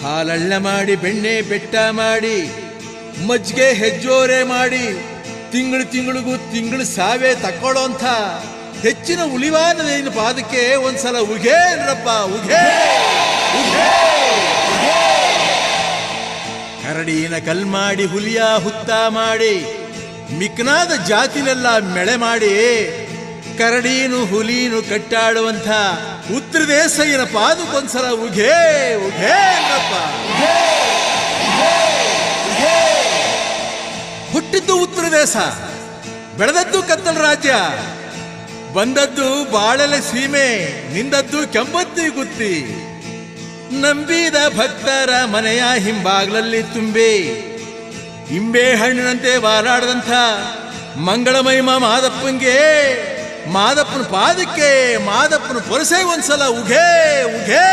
ಹಾಲಳ್ಳ ಮಾಡಿ ಬೆಣ್ಣೆ ಬೆಟ್ಟ ಮಾಡಿ ಮಜ್ಜಿಗೆ ಹೆಜ್ಜೋರೆ ಮಾಡಿ ತಿಂಗಳಿಗೂ ತಿಂಗಳು ಸಾವೇ ತಕ್ಕೊಳ್ಳೋಂಥ ಹೆಚ್ಚಿನ ಉಳಿವಾನದೇನು ಪಾದಕ್ಕೆ ಒಂದ್ಸಲ ಉಘೇ ಅಂದ್ರಪ್ಪ, ಉಘೇ ಉಘೇ. ಕರಡಿನ ಕಲ್ ಮಾಡಿ ಹುಲಿಯ ಹುತ್ತ ಮಾಡಿ ಮಿಕ್ನಾದ ಜಾತಿಲೆಲ್ಲ ಮೆಳೆ ಮಾಡಿ ಕರಡೀನು ಹುಲಿನು ಕಟ್ಟಾಡುವಂಥ ಉತ್ತರ ದೇಶಯ್ಯನ ಪಾದಕ್ಕೊಂದ್ಸಲ ಉಘೇ ಉಘೇ ಅಂದ್ರಪ್ಪ. ಹುಟ್ಟಿದ್ದು ಉತ್ತರ ದೇಶ, ಬೆಳೆದದ್ದು ಕತ್ತಲ ರಾಜ್ಯ, ಬಂದದ್ದು ಬಾಳೆಲೆ ಸೀಮೆ, ನಿಂದದ್ದು ಕೆಂಬತ್ತಿ ಗುತ್ತಿ. ನಂಬಿದ ಭಕ್ತರ ಮನೆಯ ಹಿಂಬಾಗ್ಲಲ್ಲಿ ತುಂಬಿ ಇಂಬೆ ಹಣ್ಣಿನಂತೆ ಬಾರಾಡದಂಥ ಮಂಗಳಮಹಿಮ ಮಾದಪ್ಪಂಗೆ, ಮಾದಪ್ಪನ ಪಾದಕ್ಕೆ ಮಾದಪ್ಪನ ಪೊರಸೆ ಒಂದ್ಸಲ ಉಘೇ ಉಘೇ.